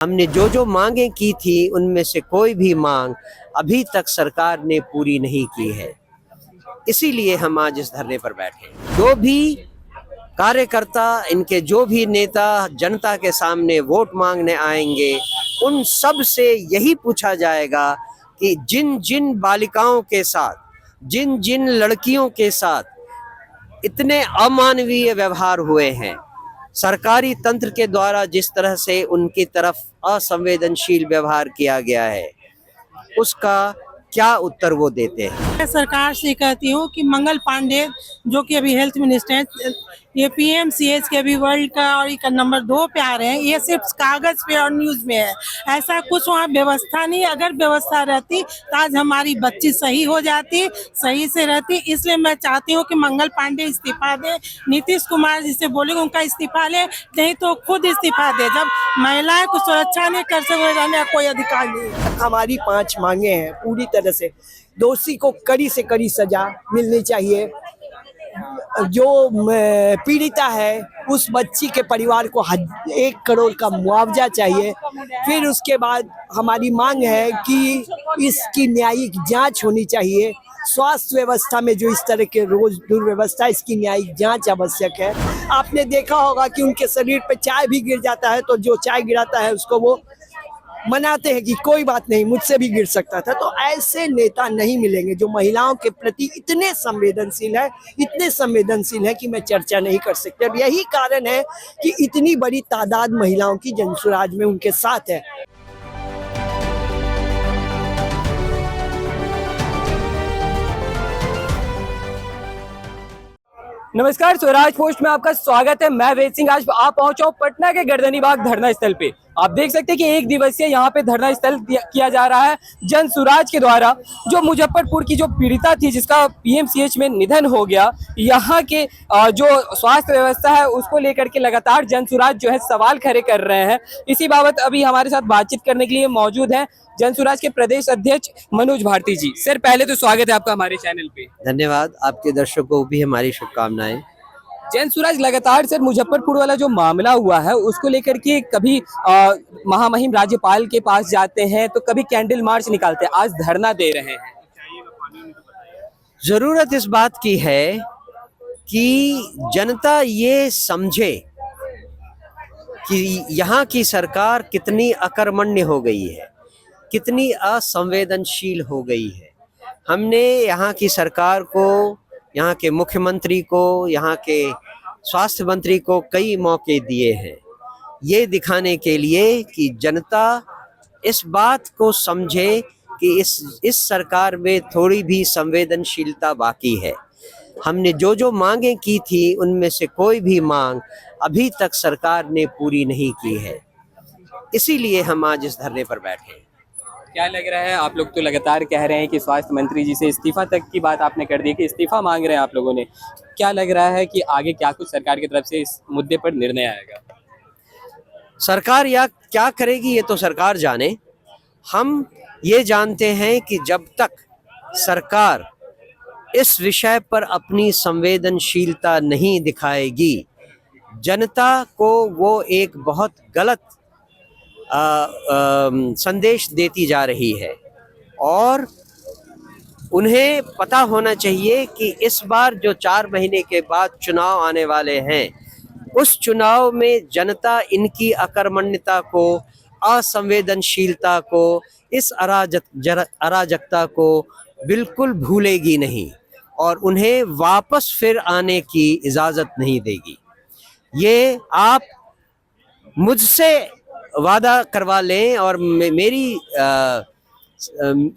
हमने जो जो मांगे की थी उनमें से कोई भी मांग अभी तक सरकार ने पूरी नहीं की है। इसीलिए हम आज इस धरने पर बैठे। जो भी कार्यकर्ता, इनके जो भी नेता जनता के सामने वोट मांगने आएंगे, उन सब से यही पूछा जाएगा कि जिन जिन बालिकाओं के साथ, जिन जिन लड़कियों के साथ इतने अमानवीय व्यवहार हुए हैं, सरकारी तंत्र के द्वारा जिस तरह से उनकी तरफ असंवेदनशील व्यवहार किया गया है, उसका क्या उत्तर वो देते हैं। मैं सरकार से कहती हूँ कि मंगल पांडे जो कि अभी हेल्थ मिनिस्टर हैं, ये पीएमसीएच के अभी वर्ल्ड का और का नंबर 2 पे आ रहे हैं। ये सिर्फ कागज पे और न्यूज में है, ऐसा कुछ वहाँ व्यवस्था नहीं। अगर व्यवस्था रहती तो आज हमारी बच्ची सही हो जाती, सही से रहती। इसलिए मैं चाहती हूँ कि मंगल पांडे इस्तीफा दे। नीतीश कुमार जिसे बोलेंगे उनका इस्तीफा ले, नहीं तो खुद इस्तीफा दे। जब महिलाएं को सुरक्षा नहीं कर सकते, रहने का कोई अधिकार नहीं है। हमारी 5 मांगे हैं। पूरी तरह से दोषी को कड़ी से कड़ी सजा मिलनी चाहिए। जो पीड़िता है उस बच्ची के परिवार को 1 करोड़ का मुआवजा चाहिए। फिर उसके बाद हमारी मांग है कि इसकी न्यायिक जांच होनी चाहिए। स्वास्थ्य व्यवस्था में जो इस तरह के रोज दुर्व्यवस्था, इसकी न्यायिक जांच आवश्यक है। आपने देखा होगा कि उनके शरीर पे चाय भी गिर जाता है तो जो चाय गिराता है उसको वो मनाते हैं कि कोई बात नहीं, मुझसे भी गिर सकता था। तो ऐसे नेता नहीं मिलेंगे जो महिलाओं के प्रति इतने संवेदनशील है कि मैं चर्चा नहीं कर सकते। अब यही कारण है कि इतनी बड़ी तादाद महिलाओं की जनसुराज में उनके साथ है। नमस्कार, स्वराज पोस्ट में आपका स्वागत है। मैं वेद सिंह। आज आप पहुंचा हूं पटना के गर्दनी बाग धरना स्थल पे। आप देख सकते हैं कि 1 दिवसीय यहाँ पे धरना स्थल किया जा रहा है जन सुराज के द्वारा। जो मुजफ्फरपुर की जो पीड़िता थी जिसका पीएमसीएच में निधन हो गया, यहाँ के जो स्वास्थ्य व्यवस्था है उसको लेकर के लगातार जन सुराज जो है सवाल खड़े कर रहे हैं। इसी बाबत अभी हमारे साथ बातचीत करने के लिए मौजूद है जन सुराज के प्रदेश अध्यक्ष मनोज भारती जी। सर, पहले तो स्वागत है आपका हमारे चैनल पे। धन्यवाद। आपके दर्शकों को भी हमारी शुभकामनाएं। जन सुराज, लगातार सर मुजफ्फरपुर वाला जो मामला हुआ है उसको लेकर के कभी महामहिम राज्यपाल के पास जाते हैं तो कभी कैंडल मार्च निकालते हैं, आज धरना दे रहे हैं। जरूरत इस बात की है कि जनता ये समझे कि यहाँ की सरकार कितनी अकर्मण्य हो गई है, कितनी असंवेदनशील हो गई है। हमने यहाँ की सरकार को, यहाँ के मुख्यमंत्री को, यहाँ के स्वास्थ्य मंत्री को कई मौके दिए हैं ये दिखाने के लिए कि जनता इस बात को समझे कि इस सरकार में थोड़ी भी संवेदनशीलता बाकी है। हमने जो जो मांगे की थी उनमें से कोई भी मांग अभी तक सरकार ने पूरी नहीं की है। इसीलिए हम आज इस धरने पर बैठे। क्या लग रहा है, आप लोग तो लगातार कह रहे हैं कि स्वास्थ्य मंत्री जी से इस्तीफा तक की बात आपने कर दी कि इस्तीफा मांग रहे हैं आप लोगों ने, क्या लग रहा है कि आगे क्या कुछ सरकार की तरफ से इस मुद्दे पर निर्णय आएगा? सरकार या क्या करेगी ये तो सरकार जाने। हम ये जानते हैं कि जब तक सरकार इस विषय पर अपनी संवेदनशीलता नहीं दिखाएगी, जनता को वो एक बहुत गलत संदेश देती जा रही है। और उन्हें पता होना चाहिए कि इस बार जो 4 महीने के बाद चुनाव आने वाले हैं, उस चुनाव में जनता इनकी अकर्मण्यता को, असंवेदनशीलता को, इस अराजकता को बिल्कुल भूलेगी नहीं और उन्हें वापस फिर आने की इजाज़त नहीं देगी। ये आप मुझसे वादा करवा लें और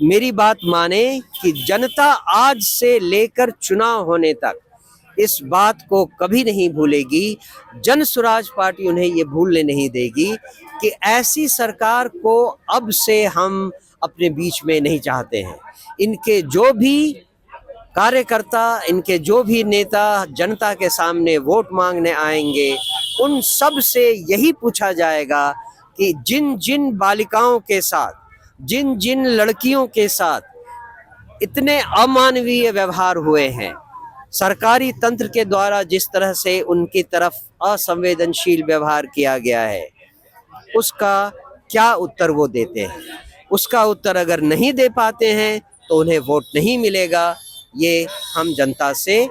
मेरी बात माने कि जनता आज से लेकर चुनाव होने तक इस बात को कभी नहीं भूलेगी। जन सुराज पार्टी उन्हें ये भूलने नहीं देगी कि ऐसी सरकार को अब से हम अपने बीच में नहीं चाहते हैं। इनके जो भी कार्यकर्ता, इनके जो भी नेता जनता के सामने वोट मांगने आएंगे, उन सब से यही पूछा जाएगा कि जिन जिन बालिकाओं के साथ, जिन जिन लड़कियों के साथ इतने अमानवीय व्यवहार हुए हैं, सरकारी तंत्र के द्वारा जिस तरह से उनकी तरफ असंवेदनशील व्यवहार किया गया है, उसका क्या उत्तर वो देते हैं। उसका उत्तर अगर नहीं दे पाते हैं तो उन्हें वोट नहीं मिलेगा, ये हम जनता से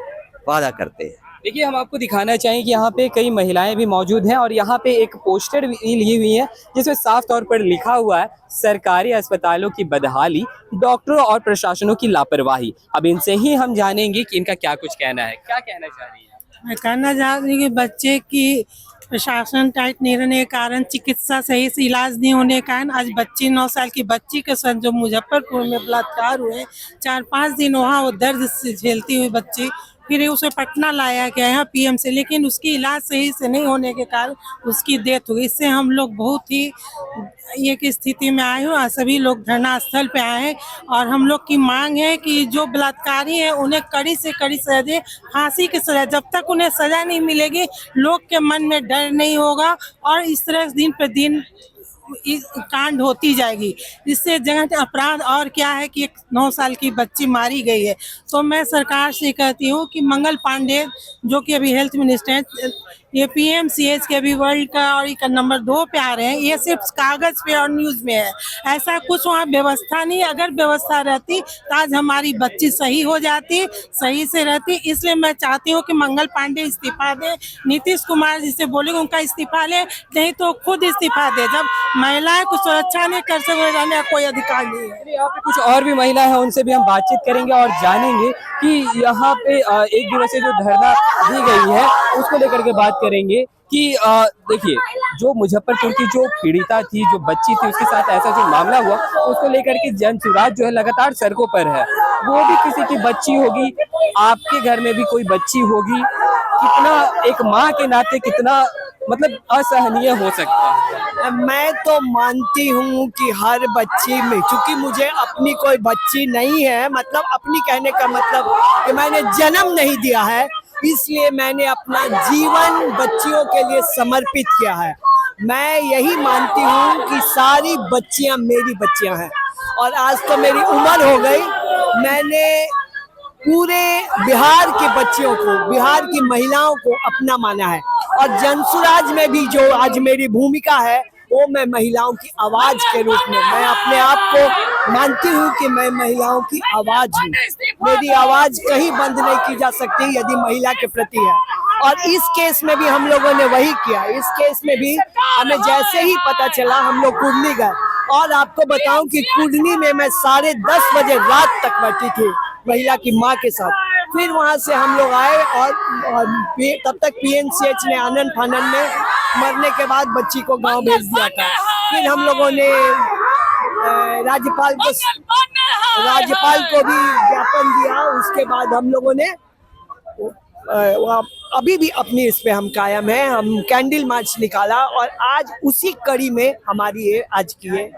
वादा करते हैं। देखिए, हम आपको दिखाना चाहें कि यहाँ पे कई महिलाएं भी मौजूद हैं और यहाँ पे एक पोस्टर भी ली हुई है जिसमें साफ तौर पर लिखा हुआ है सरकारी अस्पतालों की बदहाली, डॉक्टरों और प्रशासनों की लापरवाही। अब इनसे ही हम जानेंगे कि इनका क्या कुछ कहना है। क्या कहना चाह रही है? मैं कहना चाह रही हूँ कि बच्चे की प्रशासन टाइट नहीं रहने के कारण, चिकित्सा सही से इलाज नहीं होने के कारण आज बच्ची 9 साल की बच्ची के साथ जो मुजफ्फरपुर में बलात्कार हुए, 4-5 दिन वहाँ वो दर्द से झेलती हुई बच्ची, फिर उसे पटना लाया गया है पीएम से, लेकिन उसकी इलाज सही से नहीं होने के कारण उसकी डेथ हो गई। इससे हम लोग बहुत ही एक स्थिति में आए हुए, सभी लोग धरना स्थल पे आए हैं और हम लोग की मांग है कि जो बलात्कारी है उन्हें कड़ी से कड़ी सजा दे, फांसी की सजा। जब तक उन्हें सजा नहीं मिलेगी लोग के मन में डर नहीं होगा और इस तरह दिन पर दिन कांड होती जाएगी। इससे जगह अपराध और क्या है कि एक 9 साल की बच्ची मारी गई है। तो मैं सरकार से कहती हूँ कि मंगल पांडे जो कि अभी हेल्थ मिनिस्टर हैं, ये पीएमसीएच के अभी वर्ल्ड का और एक नंबर 2 पे आ रहे हैं। ये सिर्फ कागज पे और न्यूज में है, ऐसा कुछ वहाँ व्यवस्था नहीं। अगर व्यवस्था रहती तो आज हमारी बच्ची सही हो जाती, सही से रहती। इसलिए मैं चाहती हूँ कि मंगल पांडे इस्तीफा दे, नीतीश कुमार जिसे बोलेंगे उनका इस्तीफा ले, नहीं तो खुद इस्तीफा दे। जब महिलाएं को सुरक्षा नहीं कर सकते, रहने का कोई अधिकार नहीं है। यहाँ पे कुछ और भी महिला है, उनसे भी हम बातचीत करेंगे और जानेंगे कि यहाँ पे एक दिवसीय जो धरना दी गई है उसको लेकर के बात करेंगे कि देखिए, जो मुजफ्फरपुर की जो पीड़िता थी, जो बच्ची थी, उसके साथ ऐसा जो मामला हुआ उसको लेकर के जनसुराज जो है लगातार सड़कों पर है। वो भी किसी की बच्ची होगी, आपके घर में भी कोई बच्ची होगी, कितना एक माँ के नाते कितना मतलब असहनीय हो सकता है। मैं तो मानती हूँ कि हर बच्ची में, चूंकि मुझे अपनी कोई बच्ची नहीं है, मतलब अपनी कहने का मतलब कि मैंने जन्म नहीं दिया है, इसलिए मैंने अपना जीवन बच्चियों के लिए समर्पित किया है। मैं यही मानती हूँ कि सारी बच्चियाँ मेरी बच्चियाँ हैं और आज तो मेरी उम्र हो गई। मैंने पूरे बिहार के बच्चियों को, बिहार की महिलाओं को अपना माना है और जनसुराज में भी जो आज मेरी भूमिका है वो मैं महिलाओं की आवाज के रूप में, मैं अपने आप को मानती हूँ कि मैं महिलाओं की आवाज हूँ। मेरी आवाज कहीं बंद नहीं की जा सकती यदि महिला के प्रति है। और इस केस में भी हम लोगों ने वही किया। इस केस में भी हमें जैसे ही पता चला हम लोग कुर्ली गए और आपको बताऊं कि कुर्ली में मैं 10:30 बजे रात तक बैठी थी महिला की माँ के साथ। फिर वहां से हम लोग आए और तब तक पीएमसीएच ने आनंद फानन में मरने के बाद बच्ची को गांव भेज दिया था। फिर हम लोगों ने राज्यपाल को भी ज्ञापन दिया। उसके बाद हम लोगों ने अभी भी अपनी इस पे हम कायम हैं। हम कैंडल मार्च निकाला और आज उसी कड़ी में हमारी ये आज की ये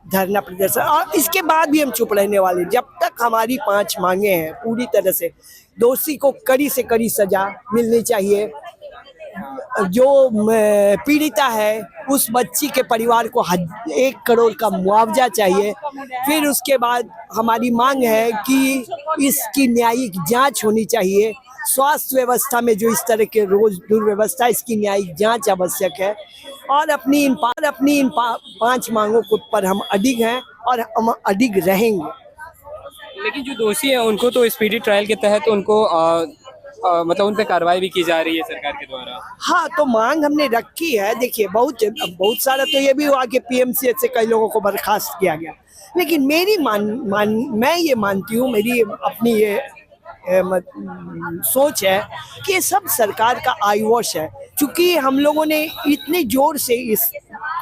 धरना प्रदर्शन, और इसके बाद भी हम चुप रहने वाले जब तक हमारी 5 मांगे हैं पूरी तरह से। दोषी को कड़ी से कड़ी सजा मिलनी चाहिए। जो पीड़िता है उस बच्ची के परिवार को 1 करोड़ का मुआवजा चाहिए। फिर उसके बाद हमारी मांग है कि इसकी न्यायिक जांच होनी चाहिए। स्वास्थ्य व्यवस्था में जो इस तरह के रोज दुर्व्यवस्था, इसकी न्यायिक जांच आवश्यक है। और अपनी इन 5 मांगों को पर हम अडिग हैं और हम अडिग रहेंगे। लेकिन जो दोषी है उनको तो स्पीडी ट्रायल के तहत उनको मतलब उन पे कार्रवाई भी की जा रही है सरकार के द्वारा। हाँ, तो मांग हमने रखी है। देखिए, बहुत सारा तो ये भी हुआ कि पीएमसीएच से कई लोगों को बर्खास्त किया गया, लेकिन मेरी मैं ये मानती हूँ, मेरी अपनी ये सोच है कि ये सब सरकार का आईवॉश है। क्योंकि हम लोगों ने इतने जोर से इस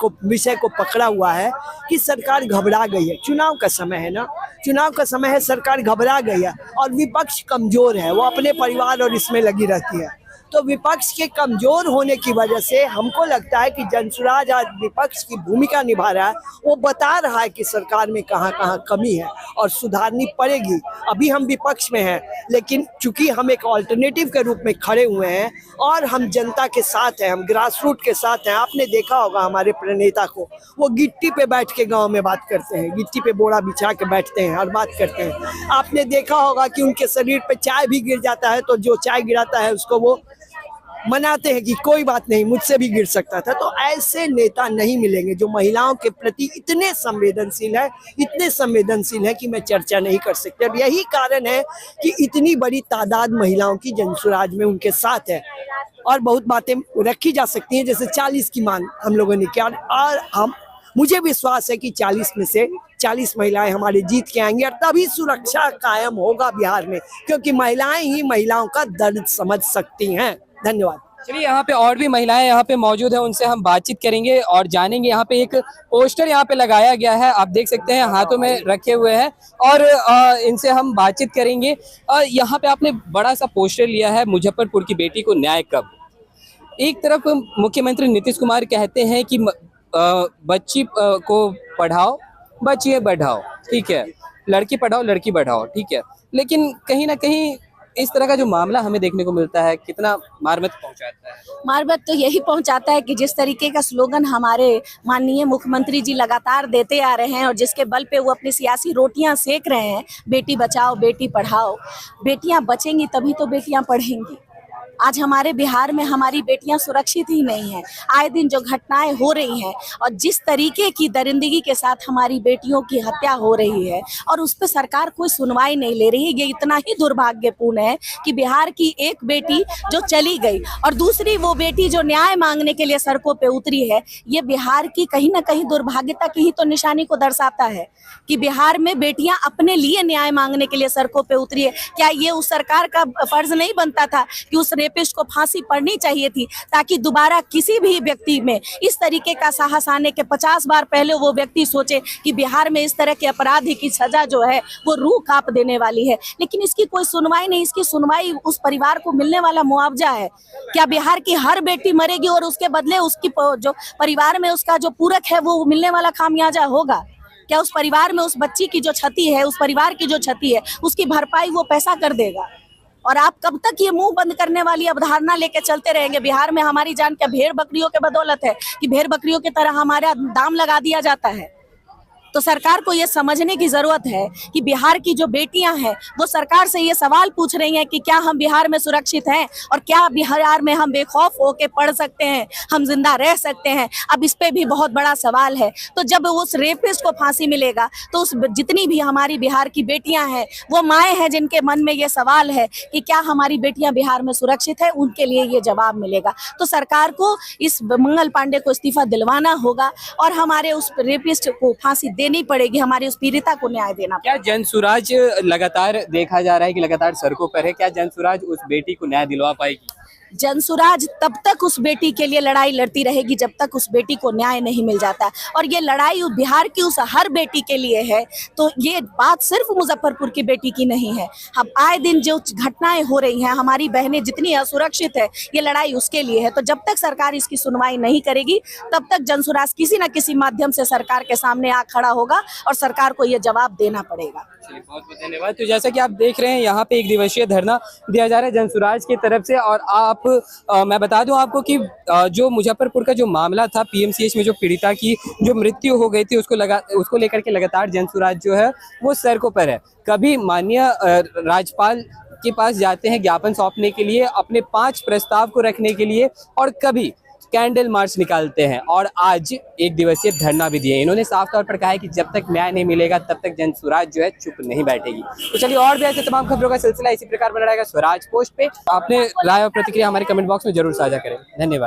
विषय को पकड़ा हुआ है कि सरकार घबरा गई है। चुनाव का समय है ना, चुनाव का समय है, सरकार घबरा गई है और विपक्ष कमजोर है, वो अपने परिवार और इसमें लगी रहती है। तो विपक्ष के कमजोर होने की वजह से हमको लगता है कि जनसुराज आज विपक्ष की भूमिका निभा रहा है। वो बता रहा है कि सरकार में कहाँ कहाँ कमी है और सुधारनी पड़ेगी। अभी हम विपक्ष में हैं, लेकिन चूंकि हम एक ऑल्टरनेटिव के रूप में खड़े हुए हैं और हम जनता के साथ हैं, हम ग्रास रूट के साथ हैं। आपने देखा होगा हमारे प्रणेता को, वो गिट्टी पे बैठ के गाँव में बात करते हैं, गिट्टी पे बोरा बिछा के बैठते हैं और बात करते हैं। आपने देखा होगा कि उनके शरीर पे चाय भी गिर जाता है तो जो चाय गिराता है उसको वो मनाते हैं कि कोई बात नहीं, मुझसे भी गिर सकता था। तो ऐसे नेता नहीं मिलेंगे जो महिलाओं के प्रति इतने संवेदनशील है कि मैं चर्चा नहीं कर सकता। अब यही कारण है कि इतनी बड़ी तादाद महिलाओं की जनसुराज में उनके साथ है। और बहुत बातें रखी जा सकती हैं, जैसे 40 की मांग हम लोगों ने किया, और मुझे विश्वास है कि 40 में से 40 महिलाएं हमारे जीत के आएंगी, और तभी सुरक्षा कायम होगा बिहार में, क्योंकि महिलाएं ही महिलाओं का दर्द समझ सकती हैं। धन्यवाद। चलिए, यहाँ पे और भी महिलाएं यहाँ पे मौजूद हैं, उनसे हम बातचीत करेंगे और जानेंगे। यहाँ पे एक पोस्टर यहाँ पे लगाया गया है, आप देख सकते हैं, हाथों में रखे हुए हैं, और इनसे हम बातचीत करेंगे। यहाँ पे आपने बड़ा सा पोस्टर लिया है, मुजफ्फरपुर की बेटी को न्याय कब। एक तरफ मुख्यमंत्री नीतीश कुमार कहते हैं कि बच्ची को पढ़ाओ, बच्चियाँ बढ़ाओ, ठीक है, लड़की पढ़ाओ लड़की बढ़ाओ, ठीक है, लेकिन कहीं ना कहीं इस तरह का जो मामला हमें देखने को मिलता है, कितना मारमत पहुंचाता है। मारबत तो यही पहुंचाता है कि जिस तरीके का स्लोगन हमारे माननीय मुख्यमंत्री जी लगातार देते आ रहे हैं और जिसके बल पे वो अपनी सियासी रोटियां सेक रहे हैं, बेटी बचाओ बेटी पढ़ाओ, बेटियां बचेंगी तभी तो बेटियां पढ़ेंगी। आज हमारे बिहार में हमारी बेटियां सुरक्षित ही नहीं हैं। आए दिन जो घटनाएं हो रही हैं और जिस तरीके की दरिंदगी के साथ हमारी बेटियों की हत्या हो रही है और उस पर सरकार कोई सुनवाई नहीं ले रही है, ये इतना ही दुर्भाग्यपूर्ण है कि बिहार की एक बेटी जो चली गई और दूसरी वो बेटी जो न्याय मांगने के लिए सड़कों पे उतरी है, ये बिहार की कहीं ना कहीं दुर्भाग्यता की ही तो निशानी को दर्शाता है कि बिहार में बेटियां अपने लिए न्याय मांगने के लिए सड़कों पे उतरी है। क्या ये उस सरकार का फर्ज नहीं बनता था कि उस रेपिस्ट को फांसी पड़नी चाहिए थी, ताकि दोबारा किसी भी व्यक्ति में इस तरीके का साहस आने के 50 बार पहले वो व्यक्ति सोचे कि बिहार में इस तरह के अपराधी की सजा जो है वो रूह कांप देने वाली है। लेकिन इसकी कोई सुनवाई नहीं। इसकी सुनवाई उस परिवार को मिलने वाला मुआवजा है। क्या बिहार की हर बेटी मरेगी और उसके बदले उसकी जो परिवार में उसका जो पूरक है वो मिलने वाला खामियाजा होगा? क्या उस परिवार में उस बच्ची की जो क्षति है, उस परिवार की जो क्षति है, उसकी भरपाई वो पैसा कर देगा? और आप कब तक ये मुंह बंद करने वाली अवधारणा लेके चलते रहेंगे? बिहार में हमारी जान क्या भेड़ बकरियों के बदौलत है कि भेड़ बकरियों की तरह हमारा दाम लगा दिया जाता है? तो सरकार को ये समझने की जरूरत है कि बिहार की जो बेटियां हैं वो सरकार से ये सवाल पूछ रही हैं कि क्या हम बिहार में सुरक्षित हैं और क्या बिहार में हम बेखौफ होकर पढ़ सकते हैं, हम जिंदा रह सकते हैं? अब इस पे भी बहुत बड़ा सवाल है। तो जब उस रेपिस्ट को फांसी मिलेगा तो उस जितनी भी हमारी बिहार की बेटियां हैं, वो माएँ हैं जिनके मन में ये सवाल है कि क्या हमारी बेटियां बिहार में सुरक्षित है, उनके लिए ये जवाब मिलेगा। तो सरकार को इस मंगल पांडे को इस्तीफा दिलवाना होगा और हमारे उस रेपिस्ट को फांसी देनी पड़ेगी, हमारी उस पीड़िता को न्याय देना क्या जनसुराज लगातार देखा जा रहा है कि लगातार सड़कों पर है, क्या जनसुराज उस बेटी को न्याय दिलवा पाएगी? जनसुराज तब तक उस बेटी के लिए लड़ाई लड़ती रहेगी जब तक उस बेटी को न्याय नहीं मिल जाता। और ये लड़ाई बिहार की उस हर बेटी के लिए है। तो ये बात सिर्फ मुजफ्फरपुर की बेटी की नहीं है। अब आए दिन जो घटनाएं हो रही हैं, हमारी बहनें जितनी असुरक्षित है, ये लड़ाई उसके लिए है। तो जब तक सरकार इसकी सुनवाई नहीं करेगी तब तक जनसुराज किसी न किसी माध्यम से सरकार के सामने आ खड़ा होगा और सरकार को ये जवाब देना पड़ेगा। बहुत बहुत धन्यवाद। तो जैसा कि आप देख रहे हैं, यहाँ पे 1 दिवसीय धरना दिया जा रहा है जनसुराज की तरफ से। और मैं बता दूं आपको कि जो मुजफ्फरपुर का जो मामला था, पीएमसीएच में जो पीड़िता की जो मृत्यु हो गई थी, उसको लेकर के लगातार जनसुराज जो है वो सड़कों पर है। कभी माननीय राज्यपाल के पास जाते हैं ज्ञापन सौंपने के लिए, अपने 5 प्रस्ताव को रखने के लिए, और कभी कैंडल मार्च निकालते हैं, और आज 1 दिवसीय धरना भी दिए। इन्होंने साफ तौर पर कहा है कि जब तक न्याय नहीं मिलेगा तब तक जनसुराज जो है चुप नहीं बैठेगी। तो चलिए, और भी ऐसे तमाम खबरों का सिलसिला इसी प्रकार बना रहेगा स्वराज पोस्ट पे। आपने राय और प्रतिक्रिया हमारे कमेंट बॉक्स में जरूर साझा करें। धन्यवाद।